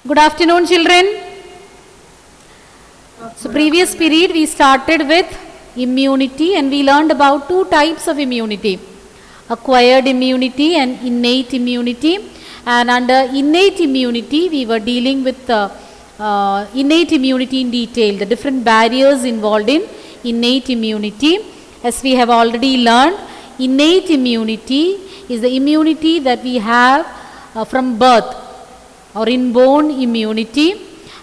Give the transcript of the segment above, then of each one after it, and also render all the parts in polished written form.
Good afternoon, children. So previous period we started with immunity and we learned about two types of immunity. Acquired immunity and innate immunity. And under innate immunity we were dealing with innate immunity in detail, the different barriers involved in innate immunity. As we have already learned, innate immunity is the immunity that we have from birth or inborn immunity,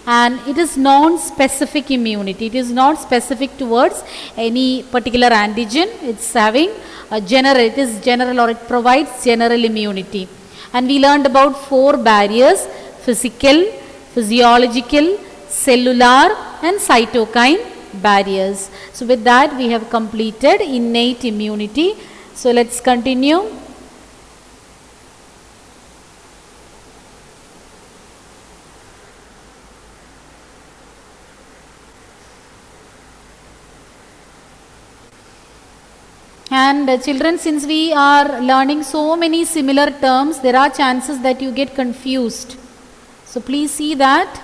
and it is non-specific immunity. It is not specific towards any particular antigen. It's having a general, it is general, or it provides general immunity. And we learned about four barriers: physical, physiological, cellular and cytokine barriers. So with that we have completed innate immunity. So let's continue. And children, since we are learning so many similar terms, there are chances that you get confused. So please see that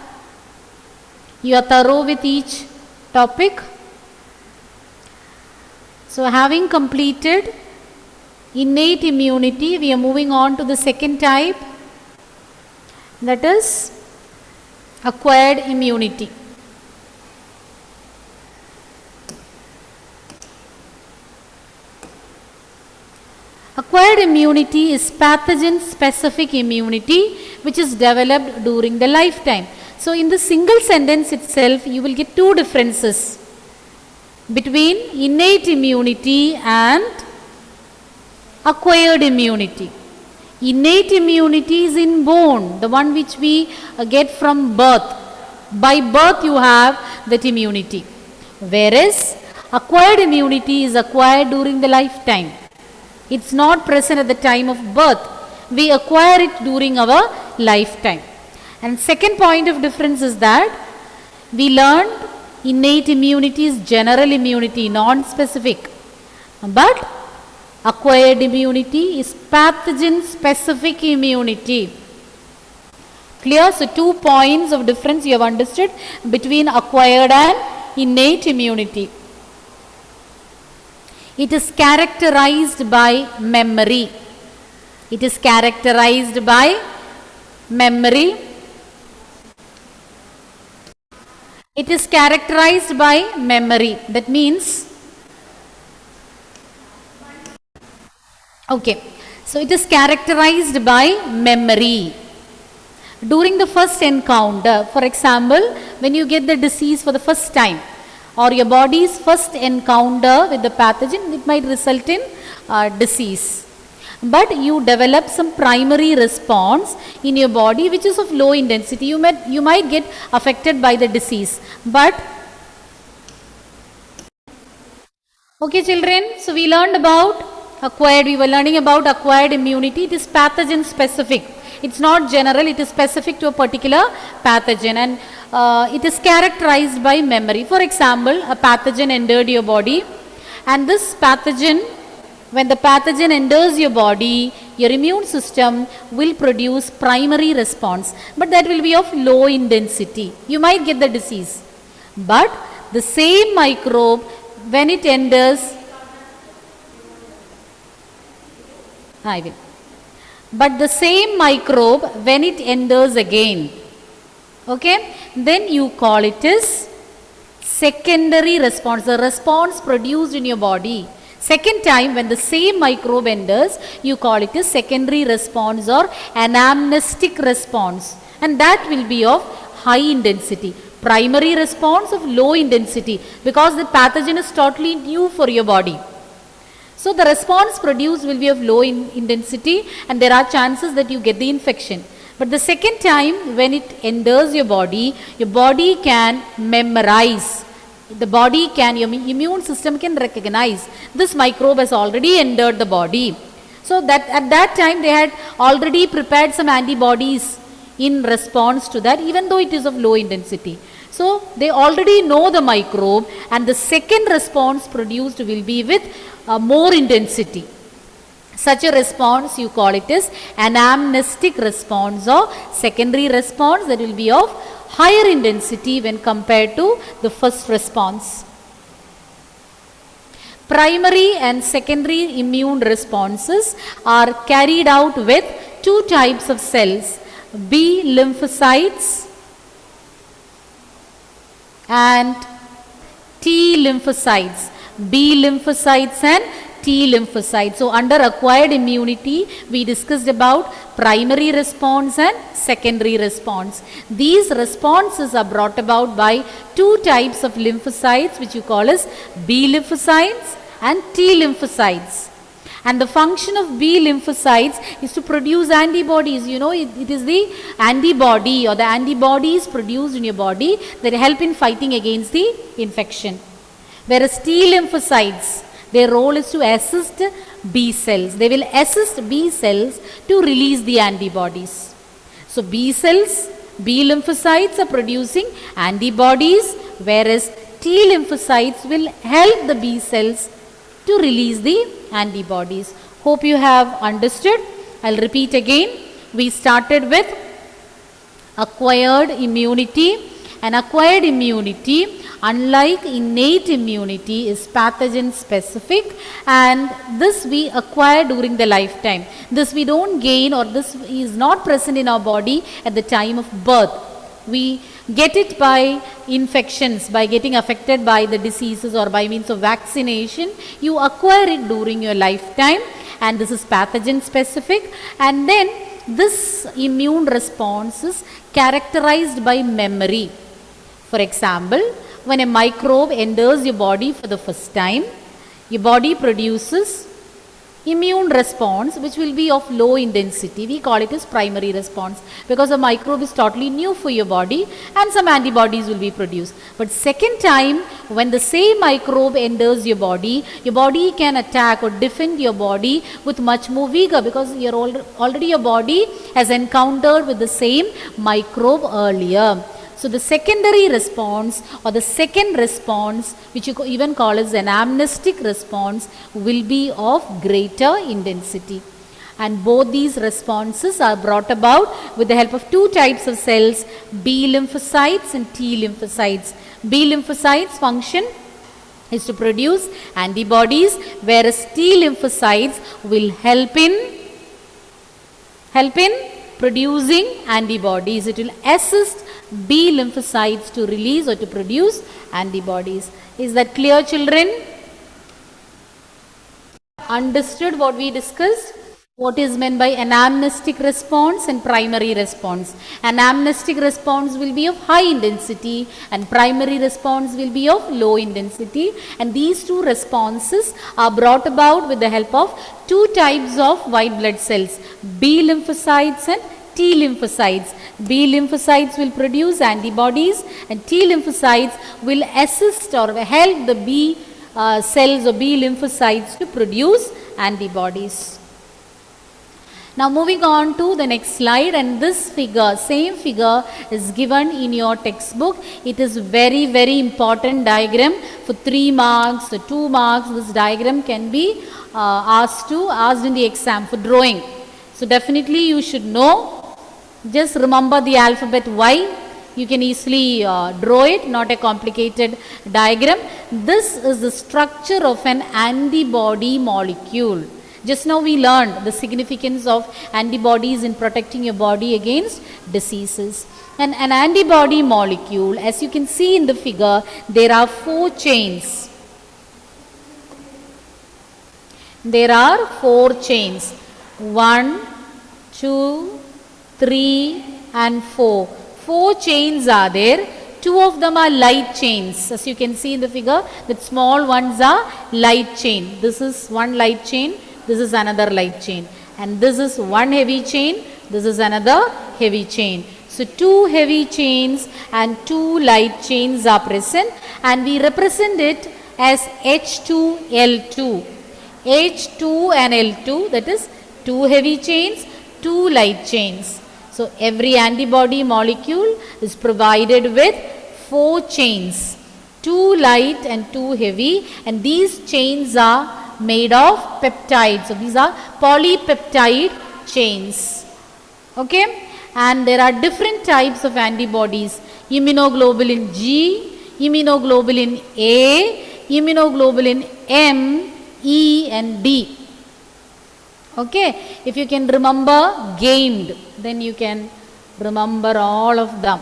you are thorough with each topic. So having completed innate immunity, we are moving on to the second type, that is acquired immunity. Acquired immunity is pathogen specific immunity which is developed during the lifetime. So in the single sentence itself you will get two differences between innate immunity and acquired immunity. Innate immunity is inborn, the one which we get from birth. By birth you have that immunity. Whereas acquired immunity is acquired during the lifetime. It's not present at the time of birth. We acquire it during our lifetime. And second point of difference is that we learned innate immunity is general immunity, non-specific. But acquired immunity is pathogen specific immunity. Clear? So 2 points of difference you have understood between acquired and innate immunity. It is characterized by memory. It is characterized by memory. It is characterized by memory. That means, okay, so it is characterized by memory. During the first encounter, for example, when you get the disease for the first time, or your body's first encounter with the pathogen, it might result in disease. But you develop some primary response in your body which is of low intensity. You might get affected by the disease. But, okay children, so we learned about we were learning about acquired immunity. It is pathogen specific. It's not general, it is specific to a particular pathogen, and it is characterized by memory. For example, a pathogen entered your body, and this pathogen, when the pathogen enters your body, your immune system will produce primary response, but that will be of low intensity. You might get the disease, but the same microbe, when it enters, but the same microbe when it enters again, okay, then you call it as secondary response, the response produced in your body. Second time when the same microbe enters, you call it as secondary response or anamnestic response, and that will be of high intensity. Primary response of low intensity, because the pathogen is totally new for your body. So the response produced will be of low intensity, and there are chances that you get the infection. But the second time when it enters your body can memorize. The body can, your immune system can recognize this microbe has already entered the body. So that at that time they had already prepared some antibodies in response to that, even though it is of low intensity. So they already know the microbe, and the second response produced will be with more intensity. Such a response you call it as anamnestic response or secondary response that will be of higher intensity when compared to the first response. Primary and secondary immune responses are carried out with two types of cells, B lymphocytes and T lymphocytes. B lymphocytes and T lymphocytes. So under acquired immunity, we discussed about primary response and secondary response. These responses are brought about by two types of lymphocytes which you call as B lymphocytes and T lymphocytes. And the function of B lymphocytes is to produce antibodies. You know, it is the antibody or the antibodies produced in your body that help in fighting against the infection. Whereas T lymphocytes, their role is to assist B cells. They will assist B cells to release the antibodies. So B cells, B lymphocytes are producing antibodies, whereas T lymphocytes will help the B cells to release the antibodies. Hope you have understood. I'll repeat again. We started with acquired immunity. And acquired immunity, unlike innate immunity, is pathogen specific, and this we acquire during the lifetime. This we don't gain, or this is not present in our body at the time of birth. We get it by infections, by getting affected by the diseases or by means of vaccination. You acquire it during your lifetime, and this is pathogen specific. And then this immune response is characterized by memory. For example, when a microbe enters your body for the first time, your body produces immune response which will be of low intensity. We call it as primary response because the microbe is totally new for your body and some antibodies will be produced. But second time, when the same microbe enters your body can attack or defend your body with much more vigor because already your body has encountered with the same microbe earlier. So the secondary response or the second response, which you even call as anamnestic response, will be of greater intensity. And both these responses are brought about with the help of two types of cells, B lymphocytes and T lymphocytes. B lymphocytes function is to produce antibodies, whereas T lymphocytes will help in producing antibodies. It will assist B lymphocytes to release or to produce antibodies. Is that clear, children? Understood what we discussed? What is meant by anamnestic response and primary response? Anamnestic response will be of high intensity and primary response will be of low intensity, and these two responses are brought about with the help of two types of white blood cells, B lymphocytes and T lymphocytes. B lymphocytes will produce antibodies and T lymphocytes will assist or help the B cells or B lymphocytes to produce antibodies. Now moving on to the next slide, and this figure, same figure is given in your textbook. It is very important diagram for 3 marks or 2 marks. This diagram can be asked in the exam for drawing. So definitely you should know. Just remember the alphabet Y. You can easily draw it, not a complicated diagram. This is the structure of an antibody molecule. Just now we learned the significance of antibodies in protecting your body against diseases. And an antibody molecule, as you can see in the figure, there are 4 chains. There are 4 chains. 1, 2, 3 and 4. 4 chains are there. 2 of them are light chains. As you can see in the figure, the small ones are light chain. This is one light chain. This is another light chain. And this is one heavy chain. This is another heavy chain. So 2 heavy chains and 2 light chains are present, and we represent it as H2L2. H2 and L2, that is 2 heavy chains, 2 light chains. So every antibody molecule is provided with 4 chains, 2 light and 2 heavy, and these chains are made of peptides. So these are polypeptide chains. Okay, and there are different types of antibodies: immunoglobulin G, immunoglobulin A, immunoglobulin M, E and D. Okay, if you can remember gamed, then you can remember all of them.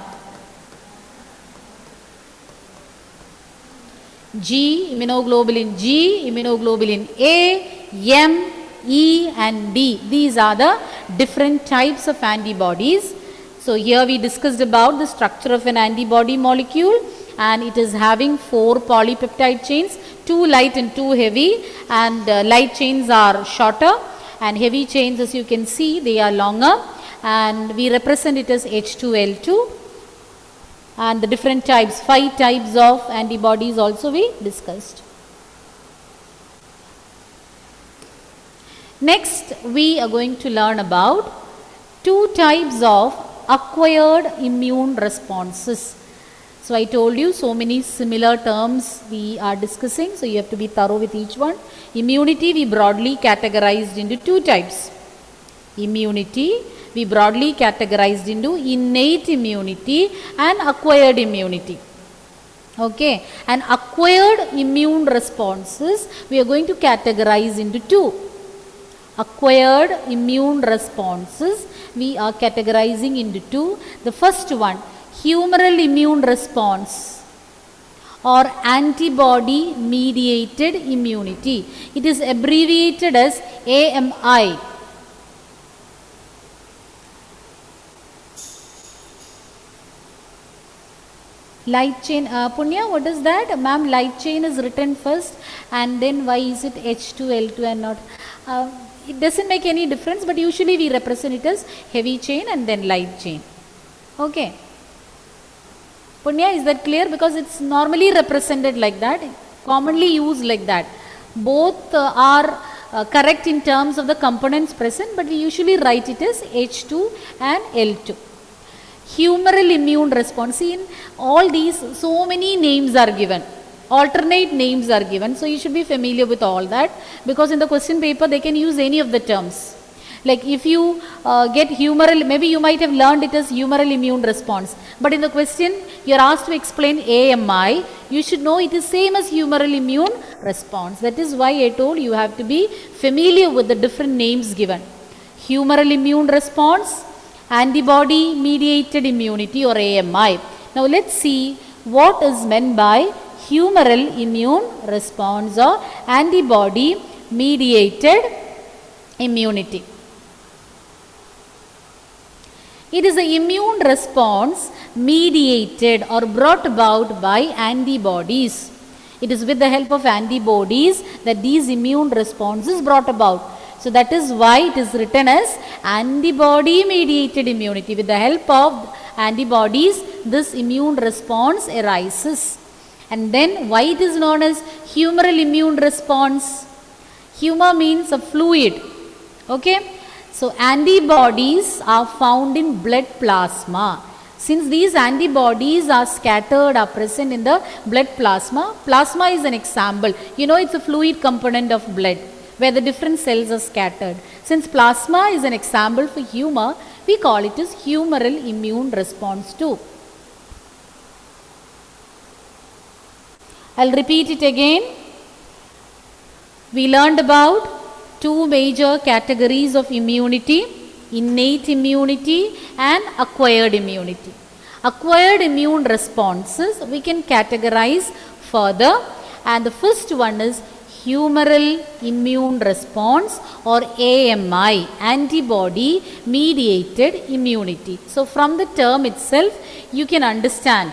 G, immunoglobulin G, immunoglobulin A, M, E and D. These are the different types of antibodies. So here we discussed about the structure of an antibody molecule, and it is having 4 polypeptide chains, 2 light and 2 heavy, and light chains are shorter and heavy chains, as you can see, they are longer, and we represent it as H2L2. And the different types, 5 types of antibodies also we discussed. Next we are going to learn about 2 types of acquired immune responses. So I told you so many similar terms we are discussing, so you have to be thorough with each one. Immunity we broadly categorized into 2 types. Immunity we broadly categorized into innate immunity and acquired immunity. Okay, and acquired immune responses we are going to categorize into 2. Acquired immune responses we are categorizing into 2. The first one, humoral immune response or antibody mediated immunity. It is abbreviated as AMI. Light chain, Punya, what is that? Ma'am, light chain is written first, and then why is it H2L2 and not? It doesn't make any difference, but usually we represent it as heavy chain and then light chain. Okay. Punya, is that clear? Because it's normally represented like that, commonly used like that. Both are correct in terms of the components present, but we usually write it as H2 and L2. Humoral immune response. In all these, so many names are given, alternate names are given, so you should be familiar with all that, because in the question paper they can use any of the terms. Like if you get humoral, maybe you might have learned it as humoral immune response, but in the question you are asked to explain AMI, you should know it is same as humoral immune response. That is why I told you have to be familiar with the different names given. Humoral immune response, antibody mediated immunity or AMI. Now let's see what is meant by humoral immune response or antibody mediated immunity. It is an immune response mediated or brought about by antibodies. It is with the help of antibodies that these immune response is brought about. So that is why it is written as antibody mediated immunity. With the help of antibodies, this immune response arises. And then why it is known as humoral immune response? Humor means a fluid. Okay. So antibodies are found in blood plasma. Since these antibodies are scattered, are present in the blood plasma, plasma is an example. You know, it's a fluid component of blood where the different cells are scattered. Since plasma is an example for humor, we call it as humoral immune response too. I'll repeat it again. We learned about 2 major categories of immunity: innate immunity and acquired immunity. Acquired immune responses we can categorize further, and the first one is humoral immune response or AMI, antibody mediated immunity. So from the term itself you can understand,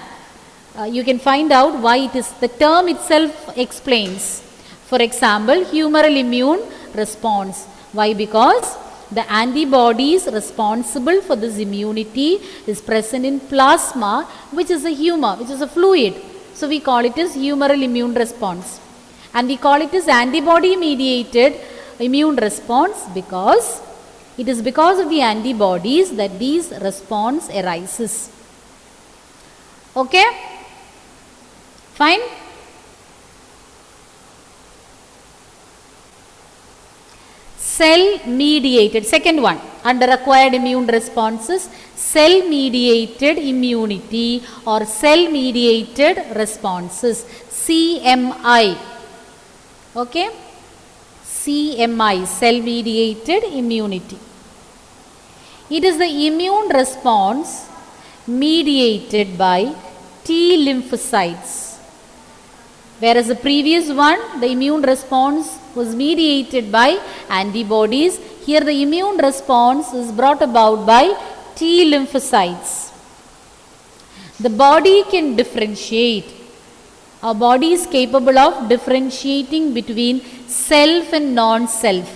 you can find out why it is, the term itself explains. For example, humoral immune response. Why? Because the antibodies responsible for this immunity is present in plasma, which is a humor, which is a fluid. So we call it as humoral immune response. And we call it as antibody mediated immune response because it is because of the antibodies that these response arises. Okay? Fine? cell mediated, second one under acquired immune responses, cell mediated immunity or cell mediated responses, CMI. Okay, CMI, cell mediated immunity. It is the immune response mediated by T lymphocytes. Whereas the previous one, the immune response was mediated by antibodies. Here the immune response is brought about by T lymphocytes. The body can differentiate. Our body is capable of differentiating between self and non-self.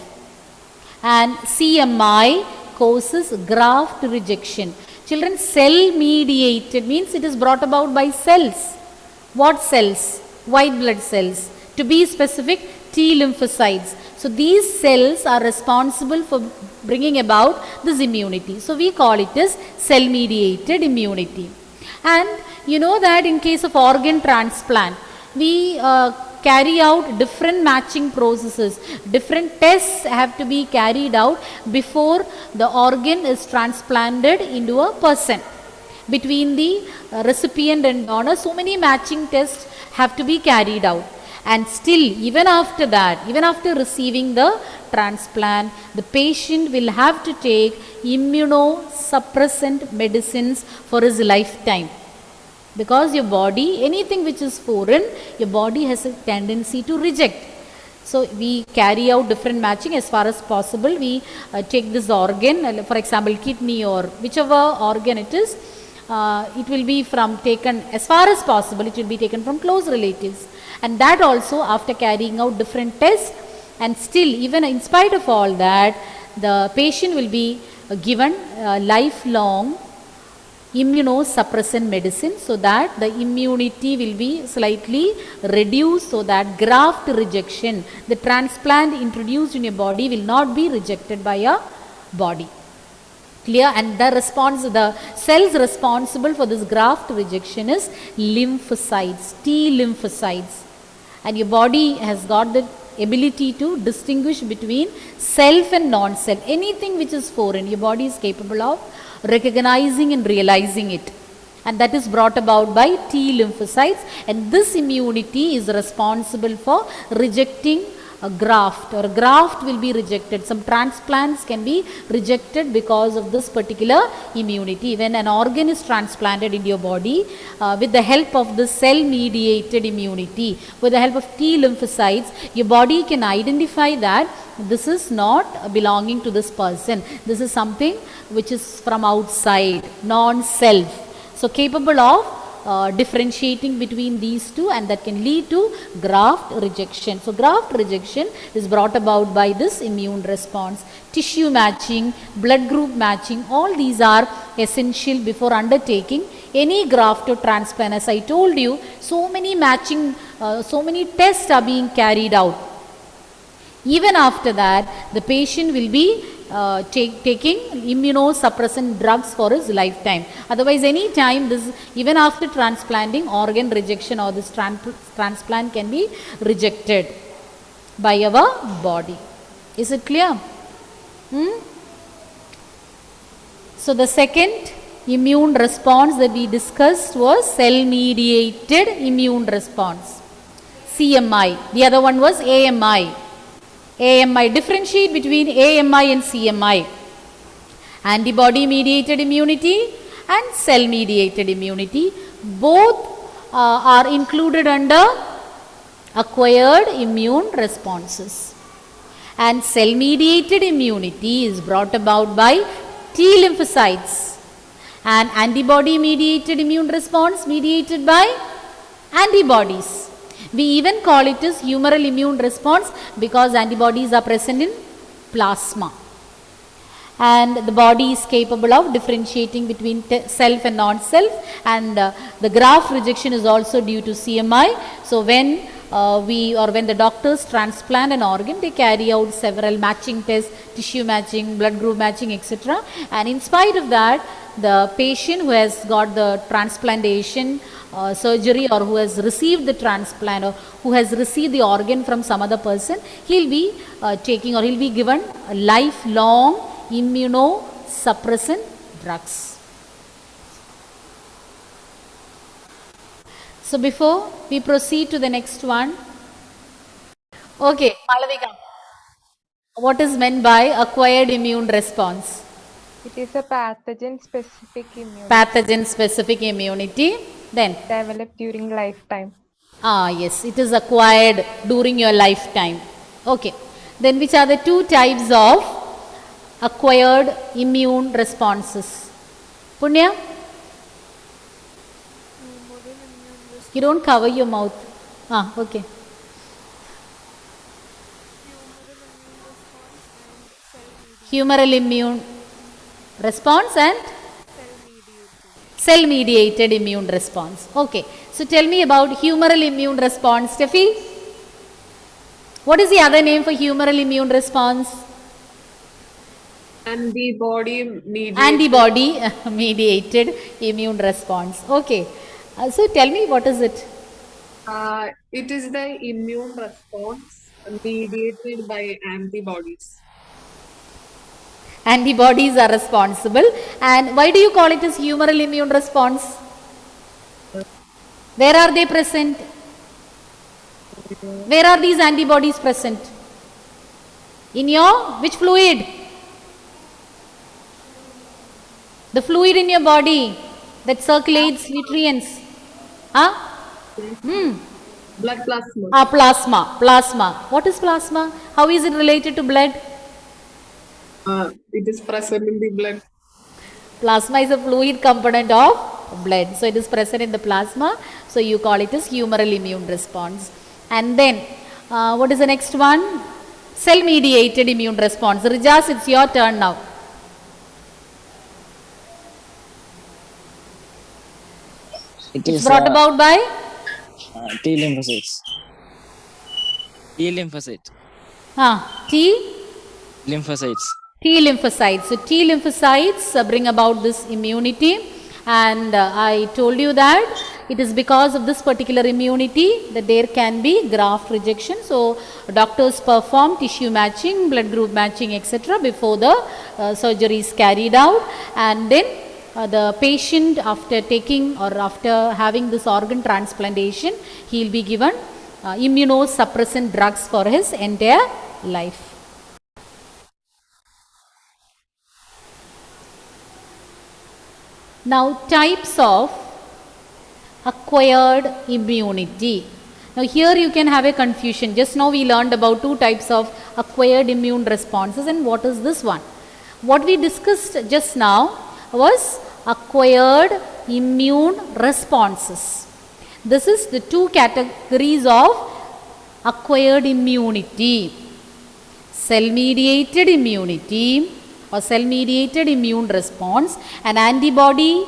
And CMI causes graft rejection. Children, cell mediated means it is brought about by cells. What cells? White blood cells. To be specific, T lymphocytes. So these cells are responsible for bringing about this immunity. So we call it as cell mediated immunity. And you know that in case of organ transplant, we carry out different matching processes. Different tests have to be carried out before the organ is transplanted into a person. Between the recipient and donor, so many matching tests have to be carried out. And still, even after that, even after receiving the transplant, the patient will have to take immunosuppressant medicines for his lifetime. Because your body, anything which is foreign, your body has a tendency to reject. So we carry out different matching as far as possible. We take this organ, for example, kidney or whichever organ it is, it will be taken as far as possible, it will be taken from close relatives. And that also after carrying out different tests, and still even in spite of all that, the patient will be given lifelong immunosuppressant medicine so that the immunity will be slightly reduced, so that graft rejection, the transplant introduced in your body, will not be rejected by your body. Clear? And the response, the cells responsible for this graft rejection is lymphocytes, T lymphocytes. And your body has got the ability to distinguish between self and non-self. Anything which is foreign, your body is capable of recognizing and realizing it. And that is brought about by T lymphocytes. And this immunity is responsible for rejecting a graft, or a graft will be rejected. Some transplants can be rejected because of this particular immunity. When an organ is transplanted into your body, with the help of the cell mediated immunity, with the help of T lymphocytes, your body can identify that this is not belonging to this person. This is something which is from outside, non-self. So capable of differentiating between these two, and that can lead to graft rejection. So graft rejection is brought about by this immune response. Tissue matching, blood group matching, all these are essential before undertaking any graft or transplant. As I told you, so many matching, so many tests are being carried out. Even after that, the patient will be taking immunosuppressant drugs for his lifetime. Otherwise, any time, this, even after transplanting, organ rejection or this transplant can be rejected by our body. Is it clear? So the second immune response that we discussed was cell mediated immune response, CMI. The other one was AMI. AMI, differentiate between AMI and CMI. Antibody mediated immunity and cell mediated immunity, both are included under acquired immune responses. And cell mediated immunity is brought about by T lymphocytes, and antibody mediated immune response mediated by antibodies. We even call it as humoral immune response because antibodies are present in plasma. And the body is capable of differentiating between self and non-self, and the graft rejection is also due to CMI. So when when the doctors transplant an organ, they carry out several matching tests, tissue matching, blood group matching, etc. And in spite of that, the patient who has got the transplantation surgery, or who has received the transplant, or who has received the organ from some other person, he'll be taking, or he'll be given lifelong immunosuppressant drugs. So before we proceed to the next one, okay, Malavika, what is meant by acquired immune response? It is a pathogen-specific immunity Pathogen-specific immunity. Then, developed during lifetime. yes, it is acquired during your lifetime. Okay. Then, which are the two types of acquired immune responses? Punya? You don't cover your mouth. Okay. Humoral immune response and cell mediated immune response. Okay. So tell me about humoral immune response, Steffi. What is the other name for humoral immune response? Antibody mediated. Antibody mediated immune response. Okay. So tell me, what is it? It is the immune response mediated by antibodies. Antibodies are responsible. And why do you call it as humoral immune response? Where are they present? Where are these antibodies present? In your which fluid? The fluid in your body that circulates nutrients. Blood plasma. Plasma. What is plasma? How is it related to blood? It is present in the blood. Plasma is a fluid component of blood. So it is present in the plasma. So you call it as humoral immune response. And then, what is the next one? Cell mediated immune response. Rijas, it's your turn now. It's brought about by T lymphocytes. T lymphocyte. T Lymphocytes. T lymphocytes. So T lymphocytes bring about this immunity, and I told you that it is because of this particular immunity that there can be graft rejection. So doctors perform tissue matching, blood group matching, etc. before the surgery is carried out, and then the patient, after taking or after having this organ transplantation, he will be given immunosuppressant drugs for his entire life. Now, types of acquired immunity. Now, here you can have a confusion. Just now we learned about two types of acquired immune responses, and what is this one? What we discussed just now was acquired immune responses. This is the two categories of acquired immunity: cell mediated immunity or cell mediated immune response, and antibody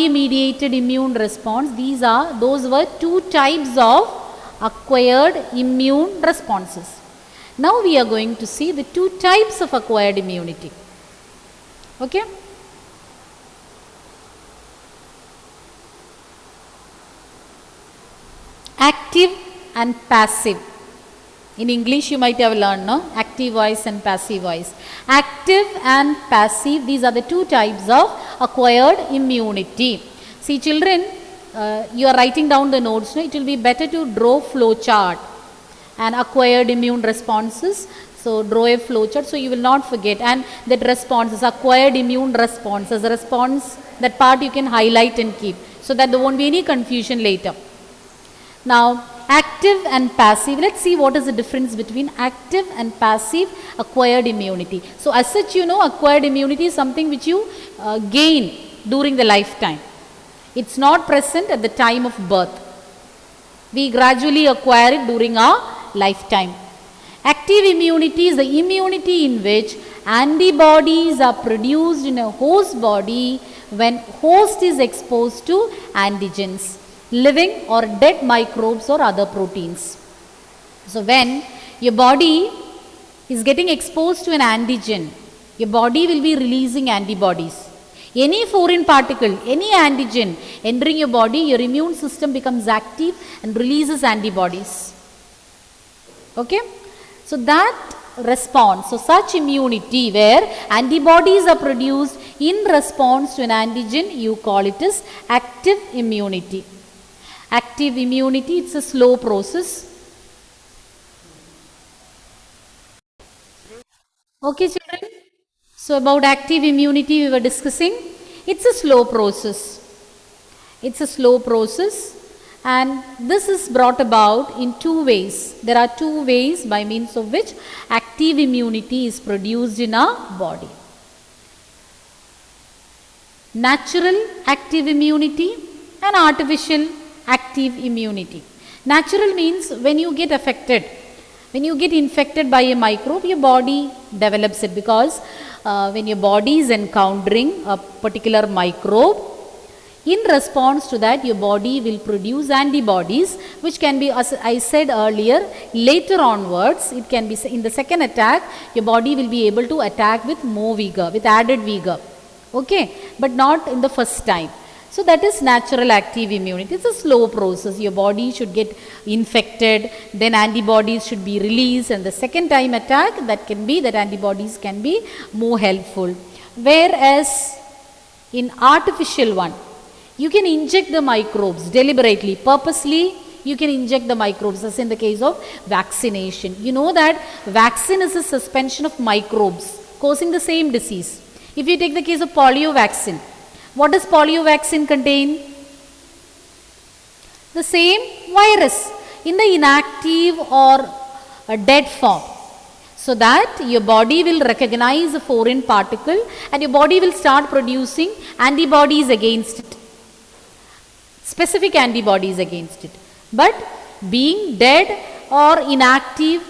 mediated immune response. Those were two types of acquired immune responses. Now we are going to see the two types of acquired immunity. Okay? Active and passive. In English you might have learned, no? Active voice and passive voice. Active and passive, these are the two types of acquired immunity. See children, you are writing down the notes, no? It will be better to draw flow chart and acquired immune responses. So draw a flow chart so you will not forget, and that responses, acquired immune responses, response, that part you can highlight and keep so that there won't be any confusion later. Now, active and passive, let's see what is the difference between active and passive acquired immunity. So as such, you know, acquired immunity is something which you gain during the lifetime. It's not present at the time of birth. We gradually acquire it during our lifetime. Active immunity is the immunity in which antibodies are produced in a host body when host is exposed to antigens, living or dead microbes or other proteins. So when your body is getting exposed to an antigen, your body will be releasing antibodies. Any foreign particle, any antigen entering your body, your immune system becomes active and releases antibodies. Okay? So that response, so such immunity where antibodies are produced in response to an antigen, you call it as active immunity. Active immunity, it's a slow process. Okay, children? So about active immunity we were discussing. It's a slow process. It's a slow process, and this is brought about in two ways. There are two ways by means of which active immunity is produced in our body. Natural active immunity and artificial active immunity. Natural means when you get affected, when you get infected by a microbe, your body develops it, because when your body is encountering a particular microbe, in response to that your body will produce antibodies, which can be, as I said earlier, later onwards, it can be in the second attack, your body will be able to attack with more vigor, with added vigor. Okay, but not in the first time. So that is natural active immunity. It's a slow process. Your body should get infected, then antibodies should be released, and the second time attack, that can be, that antibodies can be more helpful. Whereas in artificial one, you can inject the microbes deliberately, purposely. You can inject the microbes, as in the case of vaccination. You know that vaccine is a suspension of microbes causing the same disease. If you take the case of polio vaccine, what does polio vaccine contain? The same virus in the inactive or a dead form, so that your body will recognize a foreign particle and your body will start producing antibodies against it, specific antibodies against it. But being dead or inactive,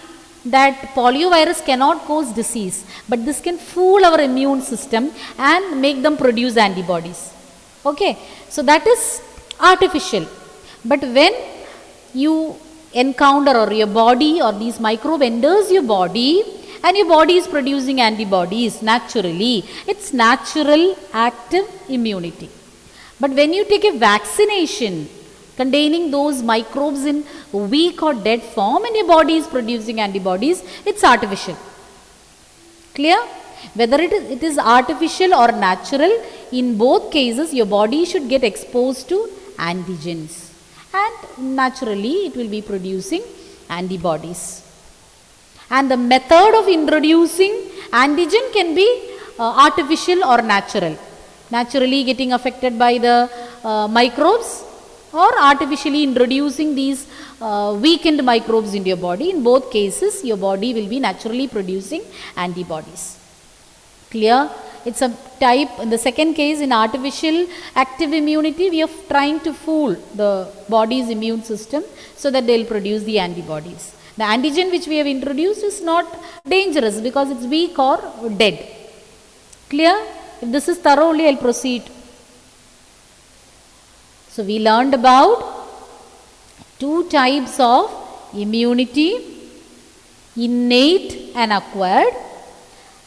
that poliovirus cannot cause disease, but this can fool our immune system and make them produce antibodies. Okay, so that is artificial. But when you encounter, or your body or these microbe enters your body and your body is producing antibodies naturally, it's natural active immunity. But when you take a vaccination containing those microbes in weak or dead form and your body is producing antibodies, it's artificial. Clear? Whether it is artificial or natural, in both cases your body should get exposed to antigens, and naturally it will be producing antibodies. And the method of introducing antigen can be artificial or natural. Naturally getting affected by the microbes, or artificially introducing these weakened microbes into your body. In both cases your body will be naturally producing antibodies. Clear? It's a type. In the second case, in artificial active immunity, we are trying to fool the body's immune system so that they will produce the antibodies. The antigen which we have introduced is not dangerous because it's weak or dead. Clear? If this is thorough only, I will proceed. So we learned about two types of immunity, innate and acquired.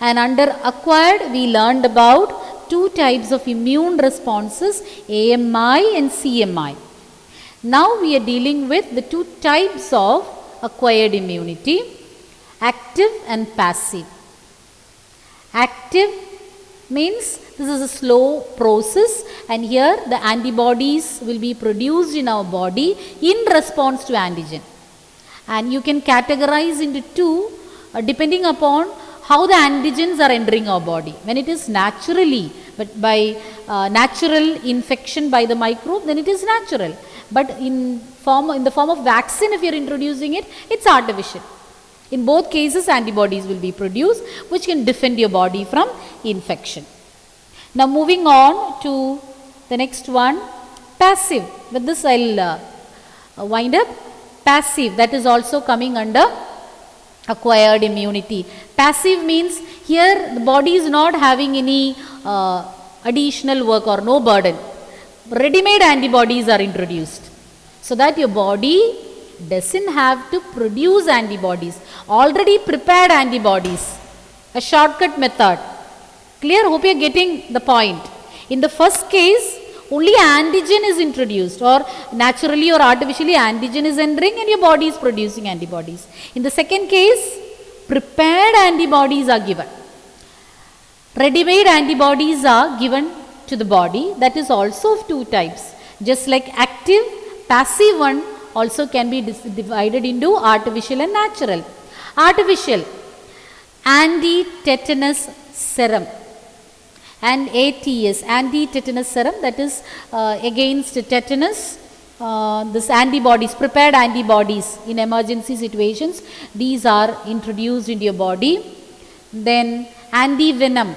And under acquired, we learned about two types of immune responses, AMI and CMI. Now we are dealing with the two types of acquired immunity, active and passive. Active means this is a slow process, and here the antibodies will be produced in our body in response to antigen. And you can categorize into two depending upon how the antigens are entering our body. When it is naturally, but by natural infection by the microbe, then it is natural. But in the form of vaccine, if you are introducing it, it's artificial. In both cases, antibodies will be produced which can defend your body from infection. Now moving on to the next one, passive. With this I'll wind up. Passive, that is also coming under acquired immunity. Passive means here the body is not having any additional work or no burden. Ready-made antibodies are introduced, so that your body doesn't have to produce antibodies. Already prepared antibodies, a shortcut method. Clear? Hope you are getting the point. In the first case, only antigen is introduced, or naturally or artificially antigen is entering and your body is producing antibodies. In the second case, prepared antibodies are given. Ready-made antibodies are given to the body. That is also of two types. Just like active, passive one also can be divided into artificial and natural. Artificial, anti-tetanus serum, and ATS, anti-tetanus serum, that is against tetanus. This antibodies, prepared antibodies in emergency situations, these are introduced into your body. Then anti-venom,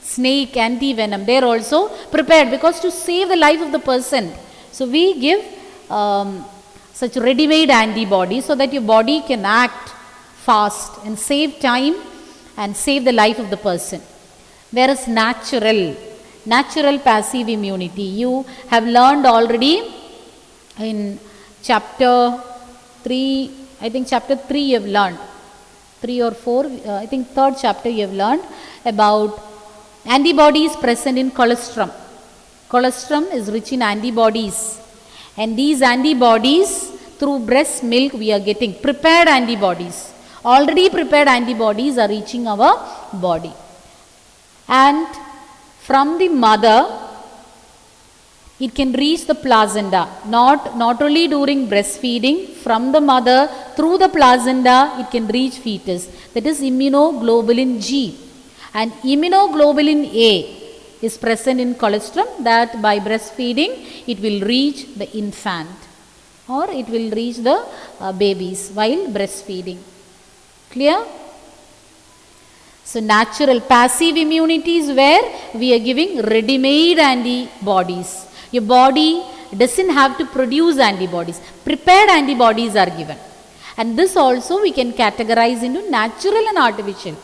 snake anti-venom, they are also prepared because to save the life of the person. So we give such ready-made antibodies so that your body can act fast and save time and save the life of the person. Whereas natural passive immunity, you have learned already in chapter 3, I think chapter 3 you have learned, 3 or 4, I think third chapter you have learned about antibodies present in colostrum. Colostrum is rich in antibodies, and these antibodies through breast milk we are getting prepared antibodies. Already prepared antibodies are reaching our body. And from the mother, it can reach the placenta, not only during breastfeeding, from the mother through the placenta it can reach fetus, that is immunoglobulin G. And immunoglobulin A is present in colostrum, that by breastfeeding it will reach the infant or it will reach the babies while breastfeeding. Clear? So natural passive immunity is where we are giving ready-made antibodies. Your body doesn't have to produce antibodies. Prepared antibodies are given. And this also we can categorize into natural and artificial.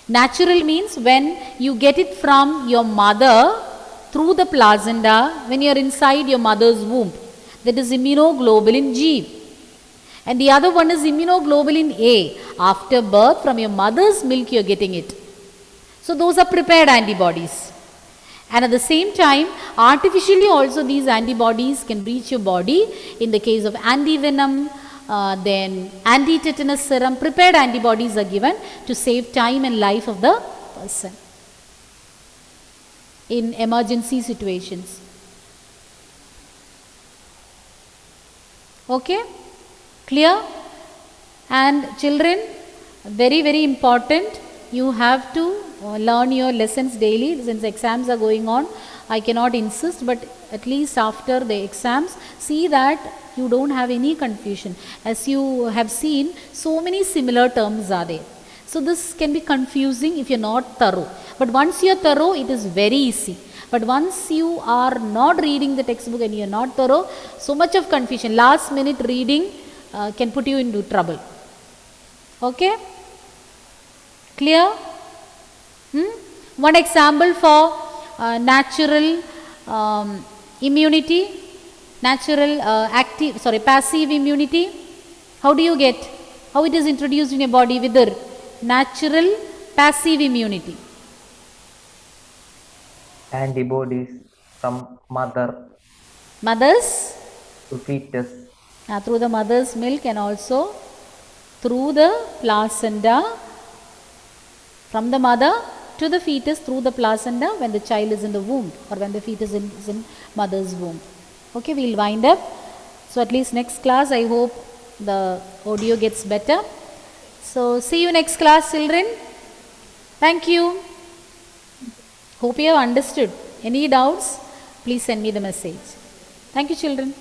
Natural means when you get it from your mother through the placenta, when you are inside your mother's womb. That is immunoglobulin G. And the other one is immunoglobulin A. After birth, from your mother's milk you are getting it. So those are prepared antibodies. And at the same time, artificially also these antibodies can reach your body in the case of anti-venom, then anti-tetanus serum. Prepared antibodies are given to save time and life of the person in emergency situations. Okay? Clear? And children, very important, you have to learn your lessons daily. Since exams are going on, I cannot insist, but at least after the exams, see that you don't have any confusion. As you have seen, so many similar terms are there. So this can be confusing if you are not thorough. But once you are thorough, it is very easy. But once you are not reading the textbook and you are not thorough, so much of confusion, last minute reading can put you into trouble. Okay? Clear? One example for natural immunity, natural passive immunity. How do you get? How it is introduced in your body with the natural passive immunity? Antibodies from Mothers to fetus. through the mother's milk and also through the placenta, from the mother to the fetus through the placenta when the child is in the womb or when the fetus is in mother's womb. Okay, we'll wind up. So at least next class I hope the audio gets better. So see you next class, children. Thank you. Hope you have understood. Any doubts, please send me the message. Thank you, children.